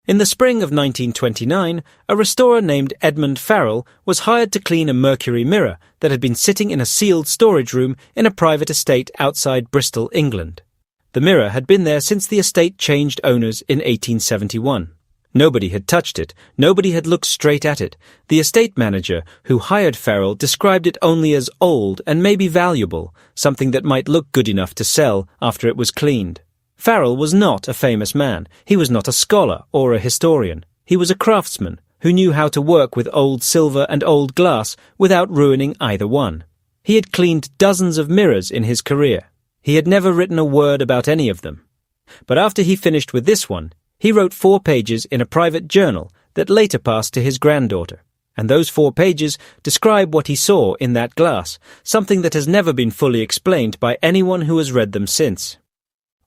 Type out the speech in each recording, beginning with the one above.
In the spring of 1929, a restorer named Edmund Farrell was hired to clean a mercury mirror that had been sitting in a sealed storage room in a private estate outside Bristol, England. The mirror had been there since the estate changed owners in 1871. Nobody had touched it. Nobody had looked straight at it. The estate manager who hired Farrell described it only as old and maybe valuable, something that might look good enough to sell after it was cleaned. Farrell was not a famous man. He was not a scholar or a historian. He was a craftsman who knew how to work with old silver and old glass without ruining either one. He had cleaned dozens of mirrors in his career. He had never written a word about any of them. But after he finished with this one, he wrote 4 pages in a private journal that later passed to his granddaughter. And those 4 pages describe what he saw in that glass, something that has never been fully explained by anyone who has read them since.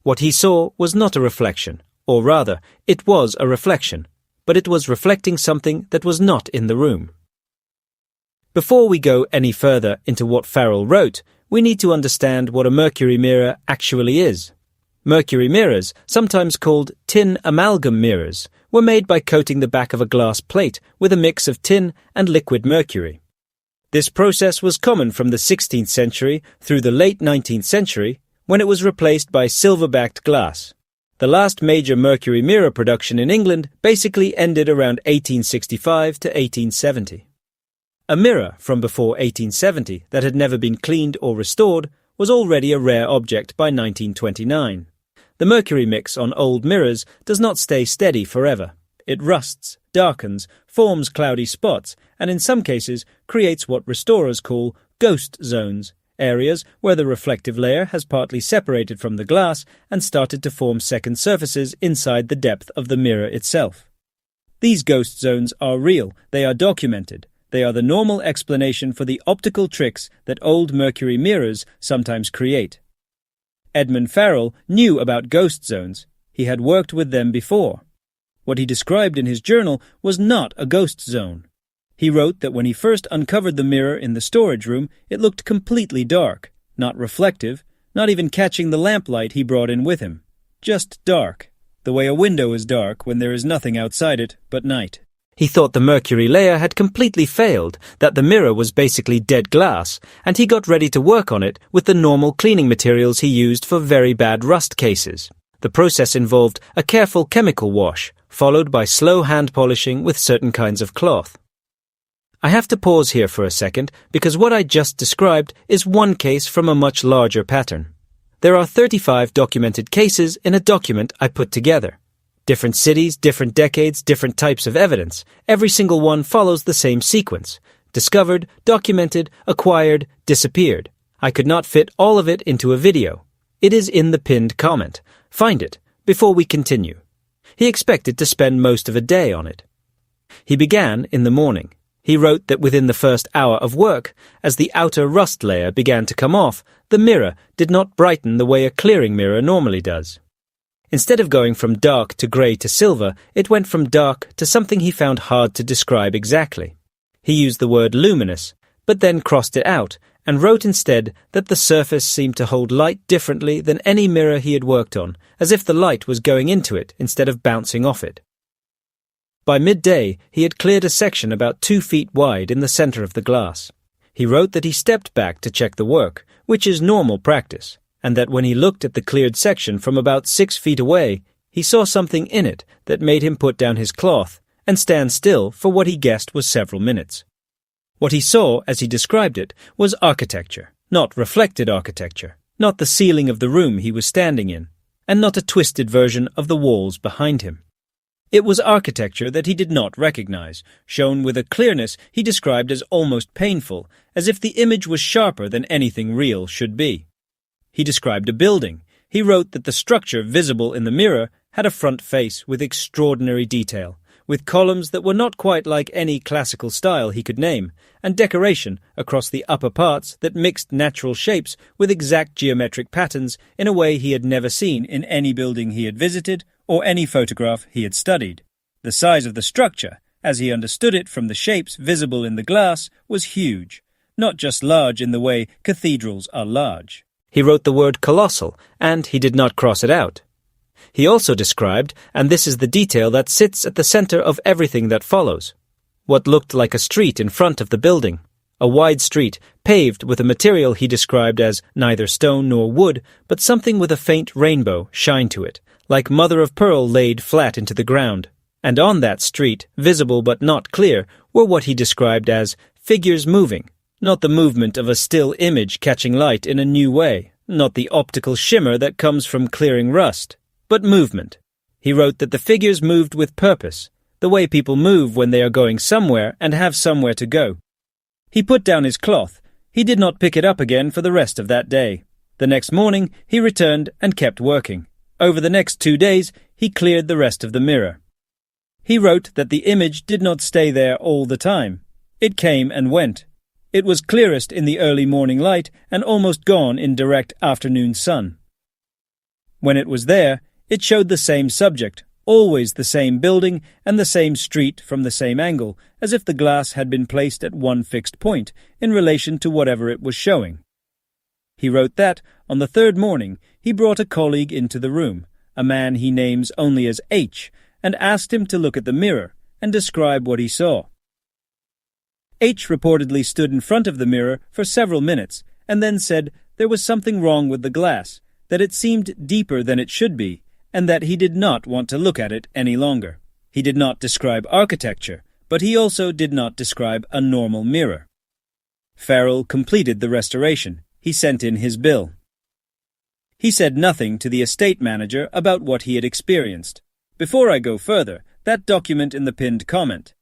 What he saw was not a reflection, or rather, it was a reflection, but it was reflecting something that was not in the room. Before we go any further into what Farrell wrote, we need to understand what a mercury mirror actually is. Mercury mirrors, sometimes called tin amalgam mirrors, were made by coating the back of a glass plate with a mix of tin and liquid mercury. This process was common from the 16th century through the late 19th century, when it was replaced by silver-backed glass. The last major mercury mirror production in England basically ended around 1865 to 1870. A mirror from before 1870 that had never been cleaned or restored was already a rare object by 1929. The mercury mix on old mirrors does not stay steady forever. It rusts, darkens, forms cloudy spots, and in some cases creates what restorers call ghost zones, areas where the reflective layer has partly separated from the glass and started to form second surfaces inside the depth of the mirror itself. These ghost zones are real, they are documented. They are the normal explanation for the optical tricks that old mercury mirrors sometimes create. Edmund Farrell knew about ghost zones. He had worked with them before. What he described in his journal was not a ghost zone. He wrote that when he first uncovered the mirror in the storage room, it looked completely dark, not reflective, not even catching the lamplight he brought in with him. Just dark, the way a window is dark when there is nothing outside it but night. He thought the mercury layer had completely failed, that the mirror was basically dead glass, and he got ready to work on it with the normal cleaning materials he used for very bad rust cases. The process involved a careful chemical wash, followed by slow hand polishing with certain kinds of cloth. I have to pause here for a second because what I just described is one case from a much larger pattern. There are 35 documented cases in a document I put together. Different cities, different decades, different types of evidence. Every single one follows the same sequence. Discovered, documented, acquired, disappeared. I could not fit all of it into a video. It is in the pinned comment. Find it before we continue. He expected to spend most of a day on it. He began in the morning. He wrote that within the first hour of work, as the outer rust layer began to come off, the mirror did not brighten the way a clearing mirror normally does. Instead of going from dark to grey to silver, it went from dark to something he found hard to describe exactly. He used the word luminous, but then crossed it out, and wrote instead that the surface seemed to hold light differently than any mirror he had worked on, as if the light was going into it instead of bouncing off it. By midday, he had cleared a section about 2 feet wide in the centre of the glass. He wrote that he stepped back to check the work, which is normal practice, and that when he looked at the cleared section from about 6 feet away, he saw something in it that made him put down his cloth and stand still for what he guessed was several minutes. What he saw, as he described it, was architecture, not reflected architecture, not the ceiling of the room he was standing in, and not a twisted version of the walls behind him. It was architecture that he did not recognize, shown with a clearness he described as almost painful, as if the image was sharper than anything real should be. He described a building. He wrote that the structure visible in the mirror had a front face with extraordinary detail, with columns that were not quite like any classical style he could name, and decoration across the upper parts that mixed natural shapes with exact geometric patterns in a way he had never seen in any building he had visited or any photograph he had studied. The size of the structure, as he understood it from the shapes visible in the glass, was huge, not just large in the way cathedrals are large. He wrote the word colossal, and he did not cross it out. He also described, and this is the detail that sits at the center of everything that follows, what looked like a street in front of the building. A wide street, paved with a material he described as neither stone nor wood, but something with a faint rainbow shine to it, like mother-of-pearl laid flat into the ground. And on that street, visible but not clear, were what he described as figures moving, not the movement of a still image catching light in a new way, not the optical shimmer that comes from clearing rust, but movement. He wrote that the figures moved with purpose, the way people move when they are going somewhere and have somewhere to go. He put down his cloth. He did not pick it up again for the rest of that day. The next morning, he returned and kept working. Over the next 2 days, he cleared the rest of the mirror. He wrote that the image did not stay there all the time. It came and went. It was clearest in the early morning light and almost gone in direct afternoon sun. When it was there, it showed the same subject, always the same building and the same street from the same angle, as if the glass had been placed at one fixed point in relation to whatever it was showing. He wrote that, on the third morning, he brought a colleague into the room, a man he names only as H, and asked him to look at the mirror and describe what he saw. H reportedly stood in front of the mirror for several minutes and then said there was something wrong with the glass, that it seemed deeper than it should be, and that he did not want to look at it any longer. He did not describe architecture, but he also did not describe a normal mirror. Farrell completed the restoration. He sent in his bill. He said nothing to the estate manager about what he had experienced. Before I go further, that document in the pinned comment.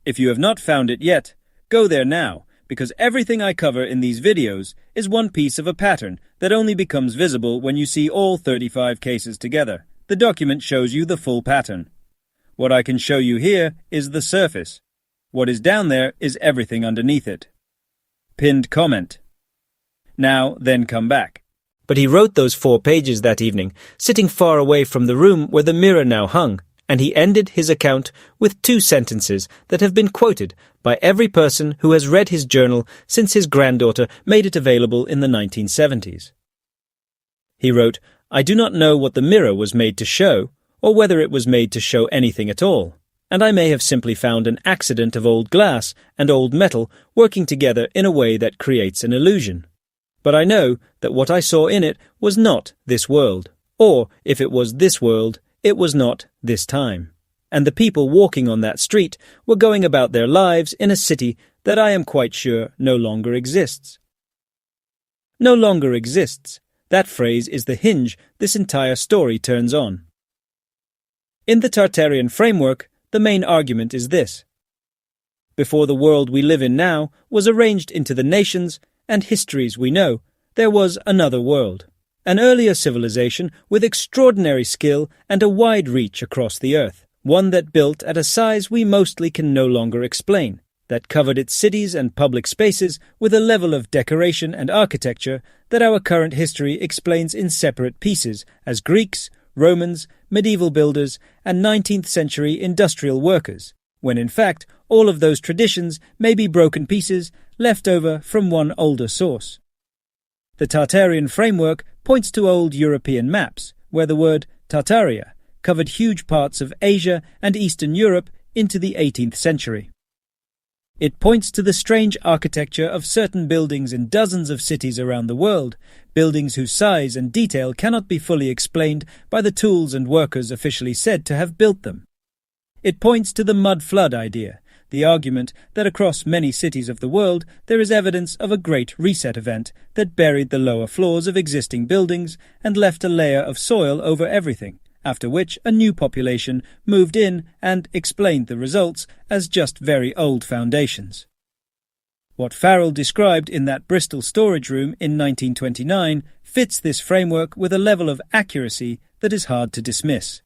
If you have not found it yet, go there now, because everything I cover in these videos is one piece of a pattern that only becomes visible when you see all 35 cases together. The document shows you the full pattern. What I can show you here is the surface. What is down there is everything underneath it. Pinned comment. Now, then come back. But he wrote those 4 pages that evening, sitting far away from the room where the mirror now hung, and he ended his account with 2 sentences that have been quoted by every person who has read his journal since his granddaughter made it available in the 1970s. He wrote, "I do not know what the mirror was made to show, or whether it was made to show anything at all, and I may have simply found an accident of old glass and old metal working together in a way that creates an illusion. But I know that what I saw in it was not this world, or if it was this world, it was not this time. And the people walking on that street were going about their lives in a city that I am quite sure no longer exists." No longer exists. That phrase is the hinge this entire story turns on. In the Tartarian framework, the main argument is this. Before the world we live in now was arranged into the nations and histories we know, there was another world, an earlier civilization with extraordinary skill and a wide reach across the earth, one that built at a size we mostly can no longer explain, that covered its cities and public spaces with a level of decoration and architecture that our current history explains in separate pieces as Greeks, Romans, medieval builders, and 19th century industrial workers, when in fact all of those traditions may be broken pieces left over from one older source. The Tartarian framework points to old European maps, where the word Tartaria covered huge parts of Asia and Eastern Europe into the 18th century. It points to the strange architecture of certain buildings in dozens of cities around the world, buildings whose size and detail cannot be fully explained by the tools and workers officially said to have built them. It points to the mud flood idea, the argument that across many cities of the world there is evidence of a great reset event that buried the lower floors of existing buildings and left a layer of soil over everything, after which a new population moved in and explained the results as just very old foundations. What Farrell described in that Bristol storage room in 1929 fits this framework with a level of accuracy that is hard to dismiss.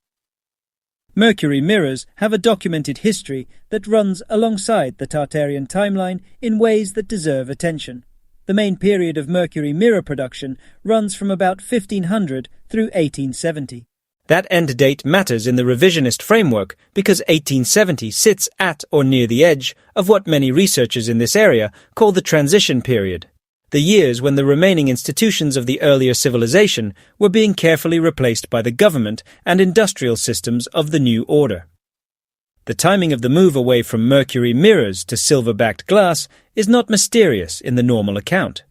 Mercury mirrors have a documented history that runs alongside the Tartarian timeline in ways that deserve attention. The main period of mercury mirror production runs from about 1500 through 1870. That end date matters in the revisionist framework because 1870 sits at or near the edge of what many researchers in this area call the transition period. the years when the remaining institutions of the earlier civilization were being carefully replaced by the government and industrial systems of the new order. The timing of the move away from mercury mirrors to silver-backed glass is not mysterious in the normal account.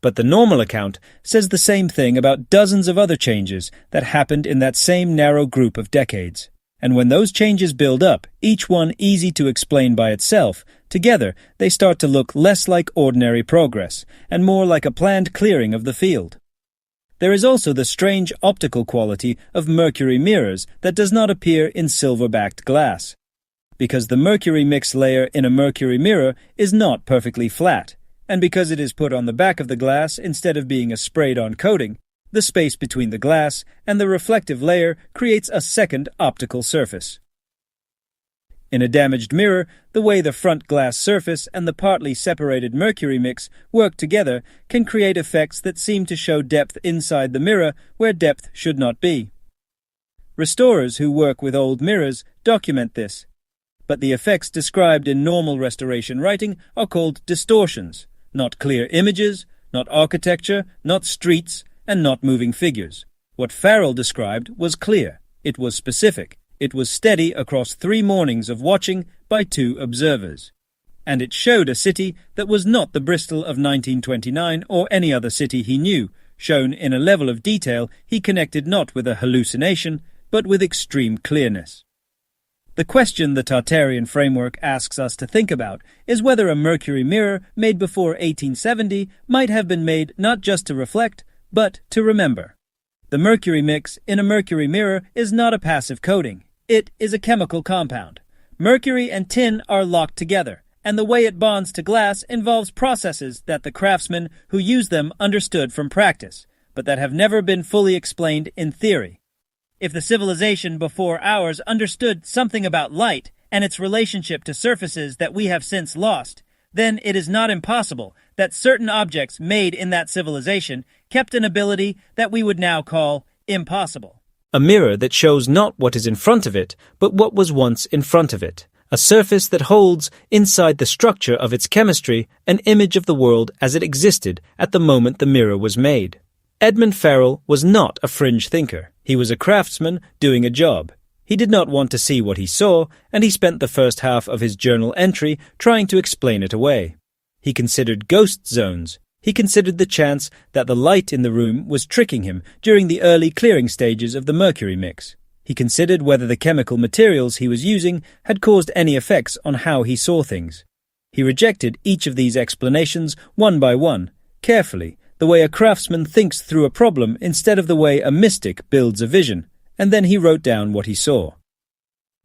But the normal account says the same thing about dozens of other changes that happened in that same narrow group of decades. And when those changes build up, each one easy to explain by itself, together they start to look less like ordinary progress and more like a planned clearing of the field. There is also the strange optical quality of mercury mirrors that does not appear in silver-backed glass. Because the mercury mix layer in a mercury mirror is not perfectly flat, and because it is put on the back of the glass instead of being a sprayed-on coating, the space between the glass and the reflective layer creates a second optical surface. In a damaged mirror, the way the front glass surface and the partly separated mercury mix work together can create effects that seem to show depth inside the mirror where depth should not be. Restorers who work with old mirrors document this, but the effects described in normal restoration writing are called distortions, not clear images, not architecture, not streets, and not moving figures. What Farrell described was clear, it was specific, it was steady across 3 mornings of watching by 2 observers. And it showed a city that was not the Bristol of 1929 or any other city he knew, shown in a level of detail he connected not with a hallucination, but with extreme clearness. The question the Tartarian framework asks us to think about is whether a mercury mirror made before 1870 might have been made not just to reflect, but to remember. The mercury mix in a mercury mirror is not a passive coating. It is a chemical compound. Mercury and tin are locked together, and the way it bonds to glass involves processes that the craftsmen who use them understood from practice, but that have never been fully explained in theory. If the civilization before ours understood something about light and its relationship to surfaces that we have since lost, then it is not impossible that certain objects made in that civilization kept an ability that we would now call impossible. A mirror that shows not what is in front of it, but what was once in front of it. A surface that holds, inside the structure of its chemistry, an image of the world as it existed at the moment the mirror was made. Edmund Farrell was not a fringe thinker. He was a craftsman doing a job. He did not want to see what he saw, and he spent the first half of his journal entry trying to explain it away. He considered ghost zones. He considered the chance that the light in the room was tricking him during the early clearing stages of the mercury mix. He considered whether the chemical materials he was using had caused any effects on how he saw things. He rejected each of these explanations one by one, carefully, the way a craftsman thinks through a problem instead of the way a mystic builds a vision, and then he wrote down what he saw.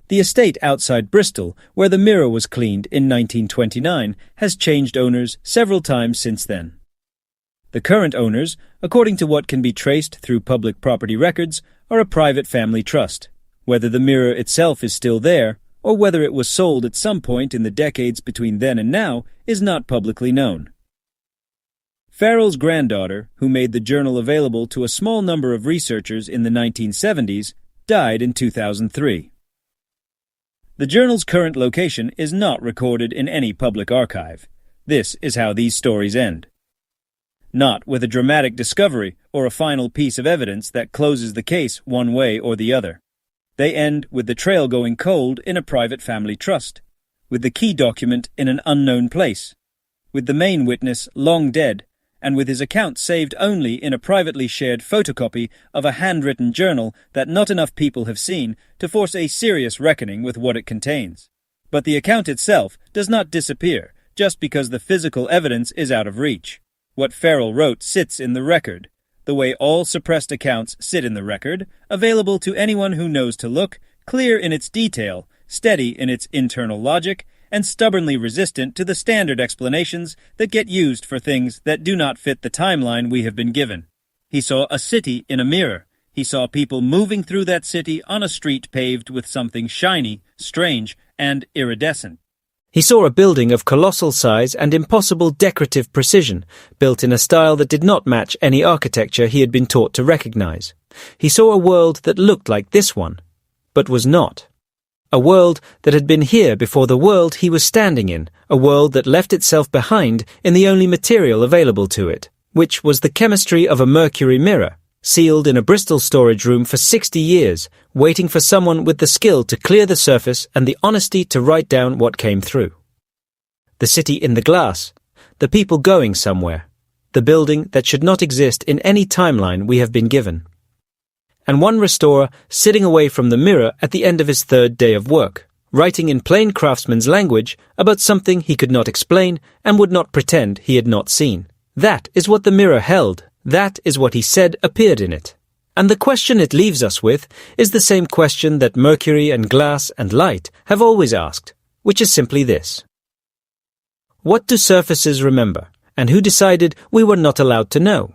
The estate outside Bristol, where the mirror was cleaned in 1929, has changed owners several times since then. The current owners, according to what can be traced through public property records, are a private family trust. Whether the mirror itself is still there, or whether it was sold at some point in the decades between then and now, is not publicly known. Farrell's granddaughter, who made the journal available to a small number of researchers in the 1970s, died in 2003. The journal's current location is not recorded in any public archive. This is how these stories end. Not with a dramatic discovery or a final piece of evidence that closes the case one way or the other. They end with the trail going cold in a private family trust, with the key document in an unknown place, with the main witness long dead, and with his account saved only in a privately shared photocopy of a handwritten journal that not enough people have seen to force a serious reckoning with what it contains. But the account itself does not disappear just because the physical evidence is out of reach. What Farrell wrote sits in the record, the way all suppressed accounts sit in the record, available to anyone who knows to look, clear in its detail, steady in its internal logic, and stubbornly resistant to the standard explanations that get used for things that do not fit the timeline we have been given. He saw a city in a mirror. He saw people moving through that city on a street paved with something shiny, strange, and iridescent. He saw a building of colossal size and impossible decorative precision, built in a style that did not match any architecture he had been taught to recognize. He saw a world that looked like this one, but was not. a world that had been here before the world he was standing in, a world that left itself behind in the only material available to it, which was the chemistry of a mercury mirror, sealed in a Bristol storage room for 60 years, waiting for someone with the skill to clear the surface and the honesty to write down what came through. The city in the glass, the people going somewhere, the building that should not exist in any timeline we have been given. And one restorer sitting away from the mirror at the end of his third day of work, writing in plain craftsman's language about something he could not explain and would not pretend he had not seen. That is what the mirror held. That is what he said appeared in it. And the question it leaves us with is the same question that mercury and glass and light have always asked, which is simply this. What do surfaces remember, and who decided we were not allowed to know?